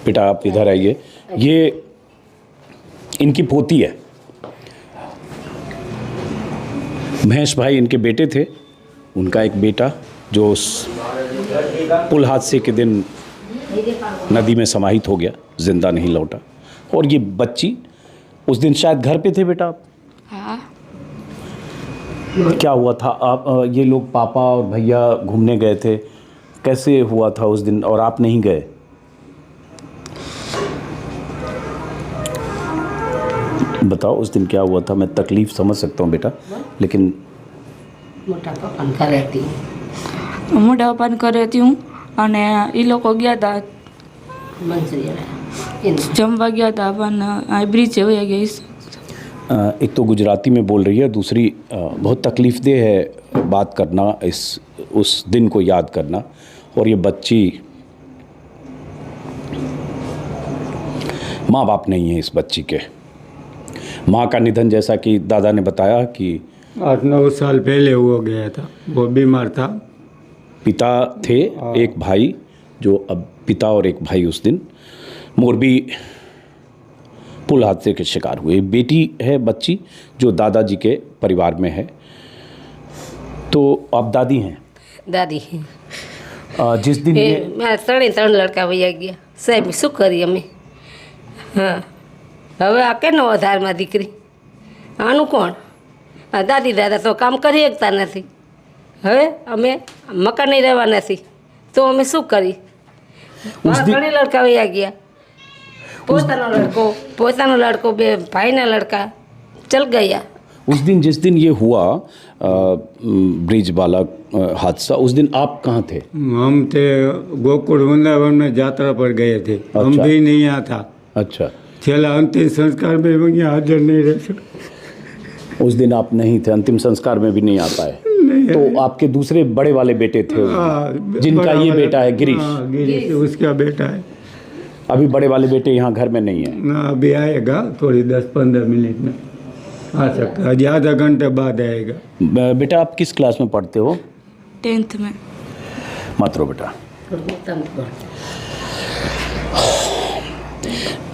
बेटा आप इधर आइए। ये इनकी पोती है। महेश भाई इनके बेटे थे। उनका एक बेटा जो उस पुल हादसे के दिन नदी में समाहित हो गया, जिंदा नहीं लौटा। और ये बच्ची उस दिन शायद घर पे थे बेटा आप? हाँ। क्या हुआ था? आप ये लोग पापा और भैया घूमने गए थे, कैसे हुआ था उस दिन और आप नहीं गए? बताओ उस दिन क्या हुआ था। मैं तकलीफ़ समझ सकता हूँ बेटा, लेकिन મોટા પપ્પાને ઘરે હતી મોટા પપ્પાને ઘરે હતી હું અને એ લોકો ગયા હતા મંચુરિયન જમવા ગયા હતા પણ આ બ્રિજ વયા ગયા. एक तो गुजराती में बोल रही है, दूसरी बहुत तकलीफ़देह है बात करना, उस दिन को याद करना। और ये बच्ची, माँ बाप नहीं है इस बच्ची के। माँ का निधन जैसा कि दादा ने बताया कि 8-9 साल पहले हो गया था, वो बीमार था। पिता थे, एक भाई, जो अब पिता और एक भाई उस दिन मोरबी पुल हादसे के शिकार हुए। बेटी है बच्ची जो दादाजी के परिवार में है। तो आप दादी हैं? દાદી जिस दिन એ ये મારા ત્રણ લડકા વયા ગયા સાહેબ, શું કરીએ અમે? હા, હવે આ કેનો વધારમાં દીકરી, આનું કોણ? આ દાદી દાદા તો કામ કરી શકતા નથી. હવે અમે મકાને રહેવા નથી તો અમે શું કરી? મારા ત્રણેય લડકા વયા ગયા. પોતાનો લડકો બે ભાઈના લડકા ચલ ગયા. उस दिन जिस दिन ये हुआ ब्रिज वाला हादसा, उस दिन आप कहाँ थे? हम थे गोकुल वृंदावन में यात्रा पर गए थे। हम अच्छा। भी नहीं यहाँ था। अच्छा, छेला अंतिम संस्कार में हम यहाँ हाजिर नहीं रह सके। उस दिन आप नहीं थे, अंतिम संस्कार में भी नहीं आ पाए। तो आपके दूसरे बड़े वाले बेटे थे जिनका ये बेटा है गिरीश? हाँ, गिरीश उसका बेटा है। अभी बड़े वाले बेटे यहाँ घर में नहीं है? ना, अभी आएगा थोड़ी 10-15 मिनट में आ सकता है, आधा घंटे बाद आएगा। बेटा आप किस क्लास में पढ़ते हो? 10th में. मत रो बेटा।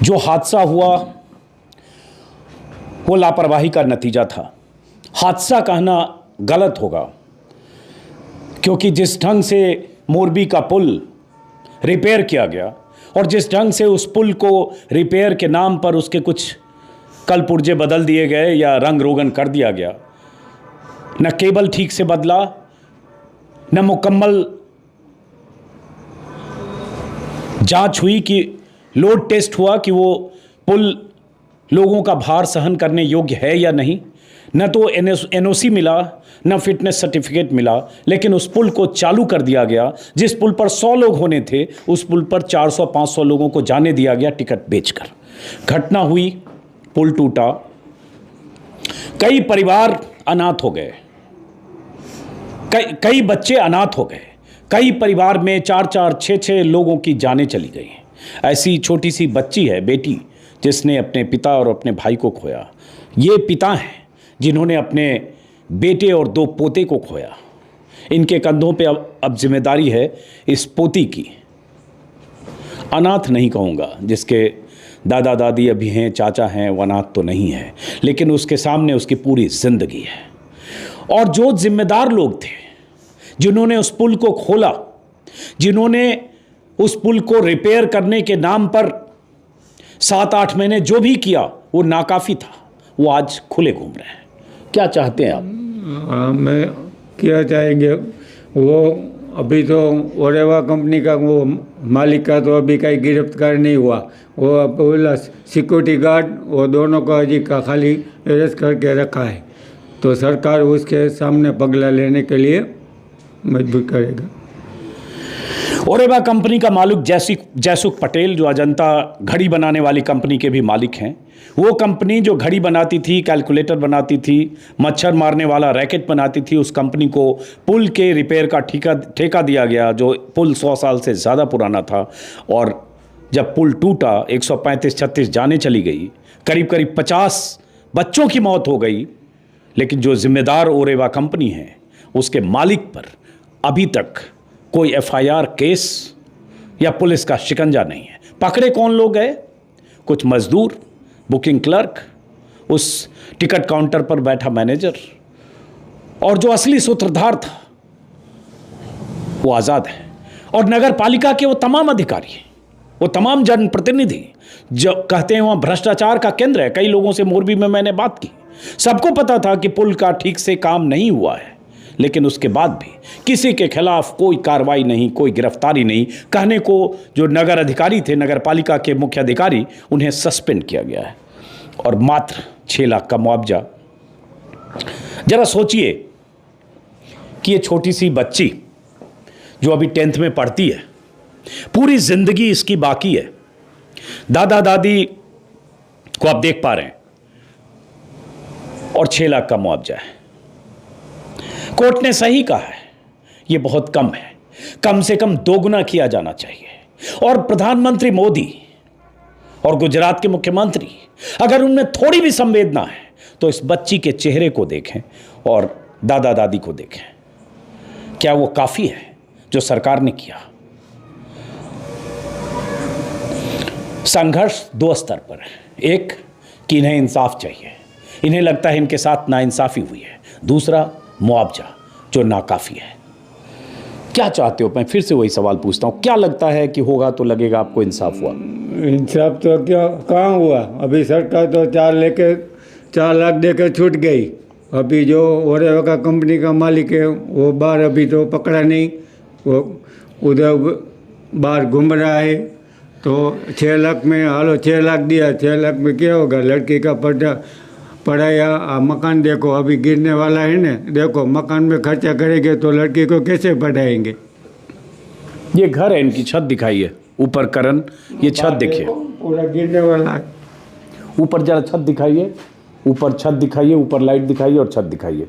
जो हादसा हुआ वो लापरवाही का नतीजा था। हादसा कहना गलत होगा, क्योंकि जिस ढंग से मोरबी का पुल रिपेयर किया गया और जिस ढंग से उस पुल को रिपेयर के नाम पर उसके कुछ कल पुर्जे बदल दिए गए या रंग रोगन कर दिया गया, न केबल ठीक से बदला, न मुकम्मल जांच हुई कि लोड टेस्ट हुआ कि वो पुल लोगों का भार सहन करने योग्य है या नहीं, न तो एनओसी मिला, न फिटनेस सर्टिफिकेट मिला, लेकिन उस पुल को चालू कर दिया गया। जिस पुल पर 100 लोग होने थे उस पुल पर 400-500 लोगों को जाने दिया गया टिकट बेचकर। घटना हुई, पुल टूटा, कई परिवार अनाथ हो गए, कई बच्चे अनाथ हो गए, कई परिवार में 4-4, 6-6 लोगों की जानें चली गई। ऐसी छोटी सी बच्ची है, बेटी, जिसने अपने पिता और अपने भाई को खोया। ये पिता हैं जिन्होंने अपने बेटे और 2 पोते को खोया। इनके कंधों पे अब जिम्मेदारी है इस पोती की। अनाथ नहीं कहूँगा, जिसके दादा दादी अभी हैं, चाचा हैं, वो अनाथ तो नहीं है, लेकिन उसके सामने उसकी पूरी ज़िंदगी है। और जो जिम्मेदार लोग थे जिन्होंने उस पुल को खोला, जिन्होंने उस पुल को रिपेयर करने के नाम पर 7-8 महीने जो भी किया वो नाकाफ़ी था, वो आज खुले घूम रहे हैं। क्या चाहते हैं आप? मैं क्या चाहेंगे, वो अभी तो ओरेवा कंपनी का वो मालिक का तो अभी कहीं गिरफ्तार नहीं हुआ। वो बोला सिक्योरिटी गार्ड वो दोनों को अजी का खाली अरेस्ट करके रखा है, तो सरकार उसके सामने पगला लेने के लिए मजबूर करेगा। ओरेवा कंपनी का मालिक जयसुख पटेल, जो अजंता घड़ी बनाने वाली कंपनी के भी मालिक हैं, वो कंपनी जो घड़ी बनाती थी, कैलकुलेटर बनाती थी, मच्छर मारने वाला रैकेट बनाती थी, उस कंपनी को पुल के रिपेयर का ठेका दिया गया, जो पुल 100 साल से ज़्यादा पुराना था। और जब पुल टूटा, 135-36 जाने चली गई, करीब 50 बच्चों की मौत हो गई, लेकिन जो जिम्मेदार ओरेवा कंपनी है उसके मालिक पर अभी तक कोई FIR केस या पुलिस का शिकंजा नहीं है। पकड़े कौन लोग गए? कुछ मजदूर, बुकिंग क्लर्क, उस टिकट काउंटर पर बैठा मैनेजर, और जो असली सूत्रधार था वो आज़ाद है। और नगर पालिका के वो तमाम अधिकारी, वो तमाम जनप्रतिनिधि जो कहते हैं वहाँ भ्रष्टाचार का केंद्र है। कई लोगों से मोरबी में मैंने बात की, सबको पता था कि पुल का ठीक से काम नहीं हुआ है, लेकिन उसके बाद भी किसी के खिलाफ कोई कार्रवाई नहीं, कोई गिरफ्तारी नहीं। कहने को जो नगर अधिकारी थे, नगर पालिका के मुख्य अधिकारी, उन्हें सस्पेंड किया गया है और मात्र 6 लाख का मुआवजा। जरा सोचिए कि ये छोटी सी बच्ची जो अभी 10th में पढ़ती है, पूरी जिंदगी इसकी बाकी है। दादा दादी को आप देख पा रहे हैं और 6 लाख का मुआवजा है। कोर्ट ने सही कहा है, यह बहुत कम है, कम से कम दोगुना किया जाना चाहिए। और प्रधानमंत्री मोदी और गुजरात के मुख्यमंत्री, अगर उनमें थोड़ी भी संवेदना है तो इस बच्ची के चेहरे को देखें और दादा दादी को देखें। क्या वो काफी है जो सरकार ने किया? संघर्ष 2 स्तर पर है। एक कि इन्हें इंसाफ चाहिए, इन्हें लगता है इनके साथ नाइंसाफी हुई है। दूसरा, मुआवजा जो नाकाफी है। क्या चाहते हो? मैं फिर से वही सवाल पूछता हूं, क्या लगता है कि होगा तो लगेगा आपको इंसाफ हुआ? इंसाफ तो क्या कहाँ हुआ? अभी सरकार तो 4 लाख देकर छूट गई। अभी जो ओरेवा का कंपनी का मालिक है वो बाहर अभी तो पकड़ा नहीं, वो उधर बाहर घूम रहा है। तो 6 लाख में हालो 6 लाख दिया, 6 लाख में क्या होगा? लड़की का पढ़ाया, मकान देखो अभी गिरने वाला है ना, देखो मकान में खर्चा करेंगे तो लड़की को कैसे पढ़ाएंगे? ये घर है, इनकी छत दिखाइए ऊपर करण, ये छत देखिए पूरा गिरने वाला है। ऊपर जरा छत दिखाइए, ऊपर छत दिखाइए, ऊपर लाइट दिखाइए और छत दिखाइए।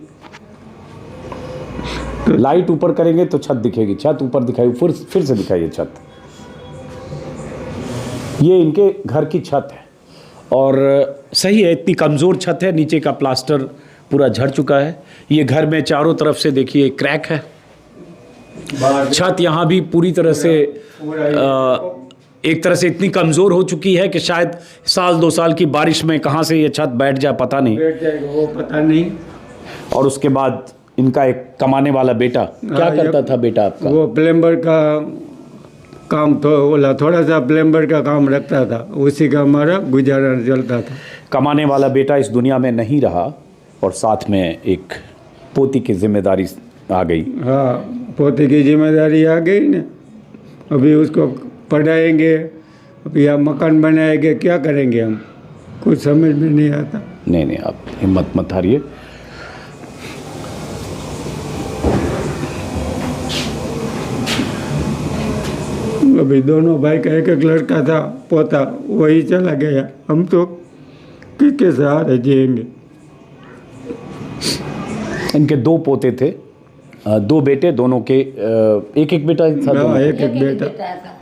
लाइट ऊपर करेंगे तो छत दिखेगी, छत ऊपर दिखाइए, फिर से दिखाइए छत। ये इनके घर की छत है और सही है, इतनी कमज़ोर छत है, नीचे का प्लास्टर पूरा झड़ चुका है। ये घर में चारों तरफ से देखिए क्रैक है, छत यहाँ भी पूरी तरह से एक तरह से इतनी कमज़ोर हो चुकी है कि शायद 1-2 साल की बारिश में कहाँ से ये छत बैठ जाए पता नहीं, बैठ जाएगा वो पता नहीं। और उसके बाद इनका एक कमाने वाला बेटा, क्या करता था बेटा आपका? वो प्लम्बर का काम तो बोला, थोड़ा सा प्लम्बर का काम रखता था, उसी का हमारा गुजारा चलता था। कमाने वाला बेटा इस दुनिया में नहीं रहा और साथ में एक पोती की जिम्मेदारी आ गई। हाँ, पोती की जिम्मेदारी आ गई ना। अभी उसको पढ़ाएंगे, अभी आप मकान बनाएंगे, क्या करेंगे हम? कुछ समझ में नहीं आता। नहीं, आप हिम्मत मत हारिए। अभी दोनों भाई का एक लड़का था, पोता, वही चला गया। हम तो किसके सहारे जिएंगे? इनके 2 पोते थे, 2 बेटे, दोनों के एक बेटा था। हाँ, एक बेटा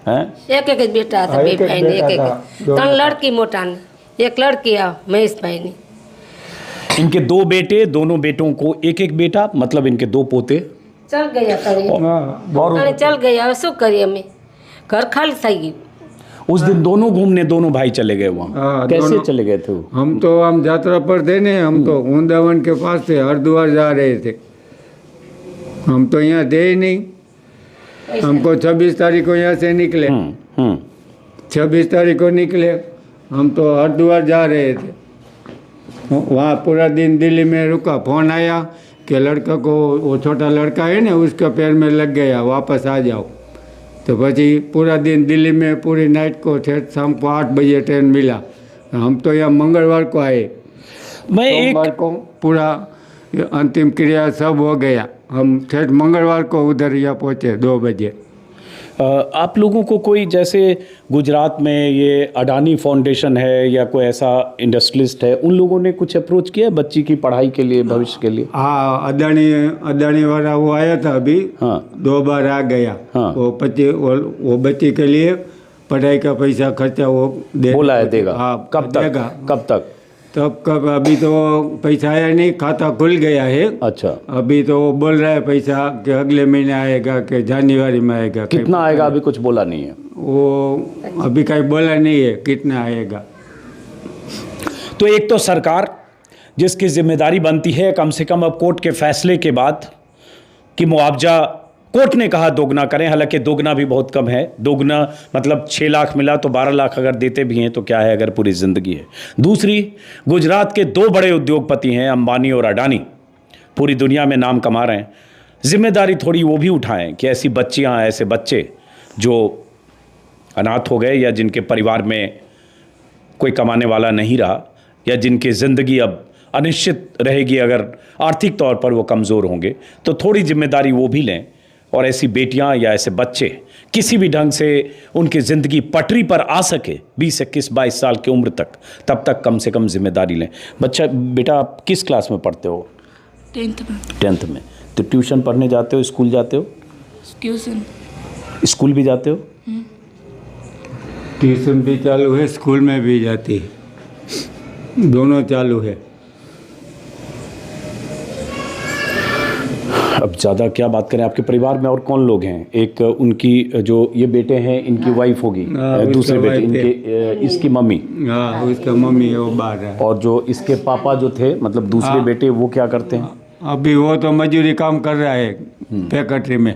हैं? एक बेटा था, एक बहन बेटा एक था, 3 लड़की मोटा ने, एक लड़की आ महेश बहनी। इनके 2 बेटे, दोनों बेटों को एक बेटा, मतलब इनके 2 पोते। चल गया हाँ, और चल गया, शू करिए? हमें घर खाली થઈ ગયું। उस दिन दोनों घूमने, दोनों भाई चले गए वहाँ। हाँ, कैसे दोनों। चले गए थे वो? हम यात्रा पर थे ने, हम तो वृंदावन के पास थे, हरिद्वार जा रहे थे। हम तो यहाँ थे ही नहीं। हमको 26 तारीख को यहाँ से निकले, 26 तारीख को निकले, हम तो हरिद्वार जा रहे थे। वहाँ पूरा दिन दिल्ली में रुका, फोन आया कि लड़का को, वो छोटा लड़का है ना, उसका पैर में लग गया, वापस आ जाओ। तो પછી पूरा दिन दिल्ली में पूरी नाइट को ठेठ शाम को 8 बजे ट्रेन मिला। हम तो यहाँ मंगलवार को आए, मैं सोमवार को पूरा अंतिम क्रिया सब हो गया। हम ठेठ मंगलवार को उधर यहाँ पहुँचे 2 बजे। आप लोगों को कोई, जैसे गुजरात में ये अडानी फाउंडेशन है या कोई ऐसा इंडस्ट्रियलिस्ट है, उन लोगों ने कुछ अप्रोच किया बच्ची की पढ़ाई के लिए, भविष्य के लिए? हाँ, अडानी वाला वो आया था अभी। हाँ। 2 बार आ गया। हाँ। वो बच्ची के लिए पढ़ाई का पैसा खर्चा वो बोला है देगा। हाँ, कब तक? देगा। कब तक? तब कब? अभी तो पैसा आया नहीं, खाता खुल गया है। अच्छा, अभी तो वो बोल रहा है पैसा कि अगले महीने आएगा, कि जनवरी में आएगा। कितना आएगा अभी कुछ बोला नहीं है? वो अभी कहीं बोला नहीं है कितना आएगा। तो एक तो सरकार जिसकी जिम्मेदारी बनती है कम से कम अब कोर्ट के फैसले के बाद कि मुआवजा कोर्ट ने कहा दोगुना करें, हालांकि दोगुना भी बहुत कम है। दोगुना मतलब 6 लाख मिला तो 12 लाख अगर देते भी हैं तो क्या है अगर पूरी ज़िंदगी है। दूसरी, गुजरात के 2 बड़े उद्योगपति हैं अंबानी और अडानी, पूरी दुनिया में नाम कमा रहे हैं। जिम्मेदारी थोड़ी वो भी उठाएं कि ऐसी बच्चियां, ऐसे बच्चे जो अनाथ हो गए या जिनके परिवार में कोई कमाने वाला नहीं रहा या जिनकी ज़िंदगी अब अनिश्चित रहेगी, अगर आर्थिक तौर पर वो कमज़ोर होंगे, तो थोड़ी जिम्मेदारी वो भी लें और ऐसी बेटियां या ऐसे बच्चे किसी भी ढंग से उनकी ज़िंदगी पटरी पर आ सके 20, 21, 22 साल की उम्र तक, तब तक कम से कम जिम्मेदारी लें। बेटा आप किस क्लास में पढ़ते हो? 10th में। 10th में। तो ट्यूशन पढ़ने जाते हो, स्कूल जाते हो? ट्यूशन। स्कूल भी जाते हो? ट्यूशन भी चालू है, स्कूल में भी जाती है, दोनों चालू है। अब ज़्यादा क्या बात करें, आपके परिवार में और कौन लोग हैं? एक उनकी जो ये बेटे हैं इनकी वाइफ होगी, दूसरे बेटे इनके, इसकी मम्मी, हाँ उसका मम्मी है वो बाहर है। और जो इसके पापा जो थे मतलब दूसरे बेटे, वो क्या करते हैं? अभी वो तो मजदूरी काम कर रहा है फैक्ट्री में।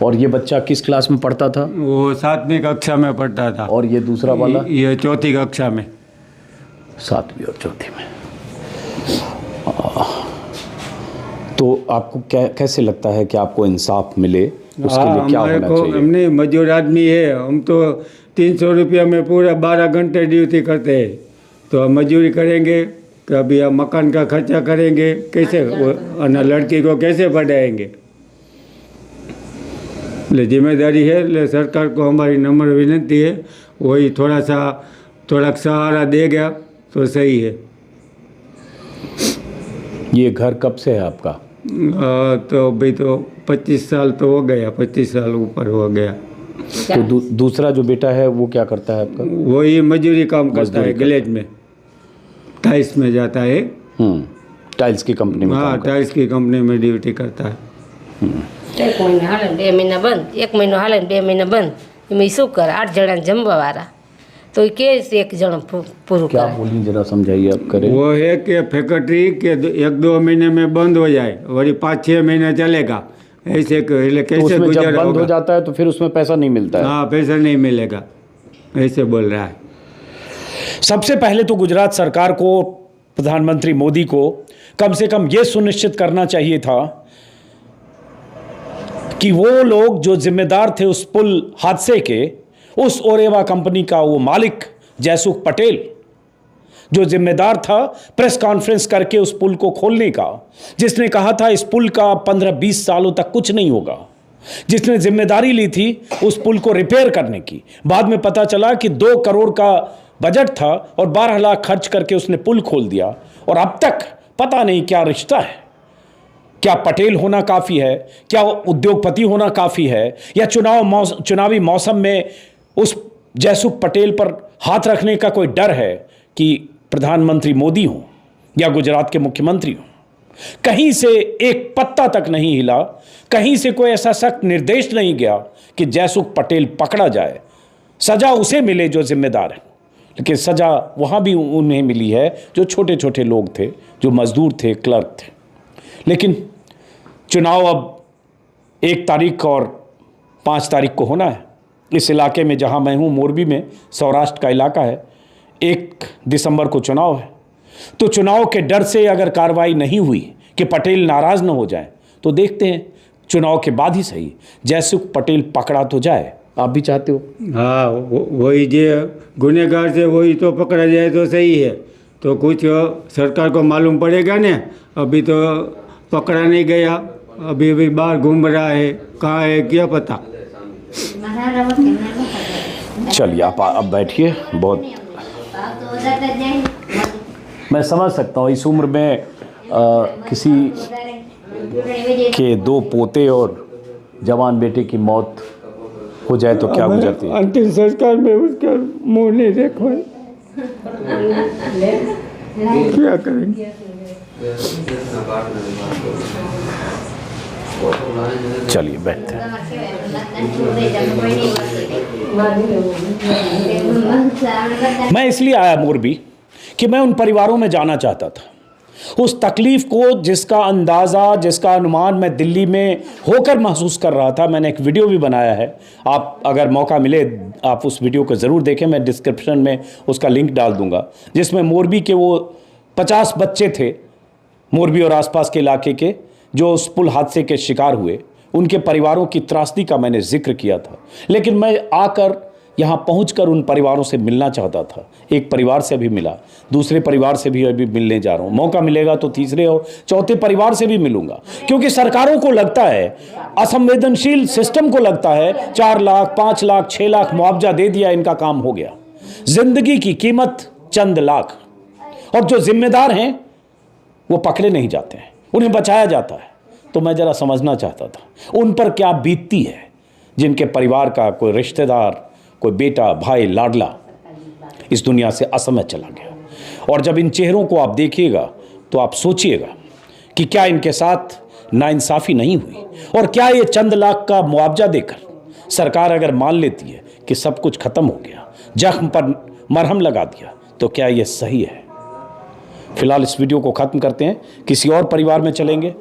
और ये बच्चा किस क्लास में पढ़ता था? वो 7वीं कक्षा में पढ़ता था। और ये दूसरा वाला? ये 4th कक्षा में। 7वीं और 4th में। तो आपको कैसे लगता है कि आपको इंसाफ मिले, उसके लिए क्या होना चाहिए? हमने मजदूर आदमी है, हम तो 300 रुपया में पूरा 12 घंटे ड्यूटी करते हैं, तो हम मजदूरी करेंगे कभी, हम मकान का खर्चा करेंगे कैसे, और लड़की को कैसे पढ़ाएंगे? ले जिम्मेदारी है, ले सरकार को हमारी नम्र विनती है, वही थोड़ा सहारा देगा तो सही है। ये घर कब से है आपका? तो अभी तो 25 साल तो हो गया, 25 साल ऊपर हो गया। तो दूसरा जो बेटा है वो क्या करता है आपका? वही मजदूरी काम करता है, गलेज में टाइल्स में जाता है। टाइल्स की कंपनी में? हाँ, टाइल्स की कंपनी में ड्यूटी करता है। 1 મહિનો હાલે 2 મહિના બંધ, 1 મહિનો હાલે 2 મહિના બંધ, એમાં શું કરે? 8 જણા જમવાવાળા, तो ये कैसे एक जन पूરું क्या करे? बोलिए जरा समझाइए आप। करें वो है कि फैक्ट्री के 1-2 महीने में बंद हो जाए, वही 5-6 महीने चलेगा, ऐसे तो कैसे उसमें जब गुजारा बंद हो होगा? जाता है तो फिर उसमें पैसा नहीं मिलता है? हाँ, पैसा नहीं मिलेगा, ऐसे बोल रहा है। सबसे पहले तो गुजरात सरकार को, प्रधानमंत्री मोदी को कम से कम ये सुनिश्चित करना चाहिए था कि वो लोग जो जिम्मेदार थे उस पुल हादसे के, उस ओरेवा कंपनी का वो मालिक जयसुख पटेल जो जिम्मेदार था प्रेस कॉन्फ्रेंस करके उस पुल को खोलने का, जिसने कहा था इस पुल का 15-20 सालों तक कुछ नहीं होगा, जिसने जिम्मेदारी ली थी उस पुल को रिपेयर करने की। बाद में पता चला कि 2 करोड़ का बजट था और 12 लाख खर्च करके उसने पुल खोल दिया, और अब तक पता नहीं क्या रिश्ता है। क्या पटेल होना काफ़ी है? क्या उद्योगपति होना काफ़ी है? या चुनावी मौसम में उस जयसुख पटेल पर हाथ रखने का कोई डर है कि प्रधानमंत्री मोदी हों या गुजरात के मुख्यमंत्री हों? कहीं से एक पत्ता तक नहीं हिला, कहीं से कोई ऐसा सख्त निर्देश नहीं गया कि जयसुख पटेल पकड़ा जाए, सजा उसे मिले जो जिम्मेदार है। लेकिन सजा वहाँ भी उन्हें मिली है जो छोटे छोटे लोग थे, जो मजदूर थे, क्लर्क थे। लेकिन चुनाव अब 1 तारीख और 5 तारीख को होना है। इस इलाके में जहाँ मैं हूँ, मोरबी में, सौराष्ट्र का इलाका है, 1 दिसंबर को चुनाव है। तो चुनाव के डर से अगर कार्रवाई नहीं हुई कि पटेल नाराज़ न हो जाए, तो देखते हैं चुनाव के बाद ही सही जयसुख पटेल पकड़ा तो जाए। आप भी चाहते हो? हाँ, वही जो गुनहगार से वही तो पकड़ा जाए तो सही है। तो कुछ सरकार को मालूम पड़ेगा ना, अभी तो पकड़ा नहीं गया, अभी बाहर घूम रहा है, कहाँ है क्या पता। चलिए आप अब बैठिए। बहुत मैं समझ सकता हूँ इस उम्र में किसी के 2 पोते और जवान बेटे की मौत हो जाए तो क्या गुजरती है। अंतिम संस्कार में उसका मुंह नहीं देखा, क्या करेंगे। चलिए बैठते हैं। मैं इसलिए आया मोरबी कि मैं उन परिवारों में जाना चाहता था, उस तकलीफ को जिसका अंदाज़ा, जिसका अनुमान मैं दिल्ली में होकर महसूस कर रहा था। मैंने एक वीडियो भी बनाया है, आप अगर मौका मिले आप उस वीडियो को ज़रूर देखें, मैं डिस्क्रिप्शन में उसका लिंक डाल दूंगा, जिसमें मोरबी के वो 50 बच्चे थे, मोरबी और आसपास के इलाके के, जो उस पुल हादसे के शिकार हुए, उनके परिवारों की त्रासदी का मैंने जिक्र किया था। लेकिन मैं आकर यहाँ पहुँचकर उन परिवारों से मिलना चाहता था। एक परिवार से भी मिला, दूसरे परिवार से भी अभी मिलने जा रहा हूँ, मौका मिलेगा तो तीसरे और चौथे परिवार से भी मिलूंगा। क्योंकि सरकारों को लगता है, असंवेदनशील सिस्टम को लगता है 4 लाख 5 लाख 6 लाख मुआवजा दे दिया, इनका काम हो गया। जिंदगी की कीमत चंद लाख, और जो जिम्मेदार हैं वो पकड़े नहीं जाते हैं, उन्हें बचाया जाता है। तो मैं जरा समझना चाहता था उन पर क्या बीतती है, जिनके परिवार का कोई रिश्तेदार, कोई बेटा, भाई, लाडला इस दुनिया से असमय चला गया। और जब इन चेहरों को आप देखिएगा तो आप सोचिएगा कि क्या इनके साथ नाइंसाफ़ी नहीं हुई, और क्या ये चंद लाख का मुआवजा देकर सरकार अगर मान लेती है कि सब कुछ खत्म हो गया, जख्म पर मरहम लगा दिया, तो क्या ये सही है? फिलहाल इस वीडियो को ख़त्म करते हैं, किसी और परिवार में चलेंगे।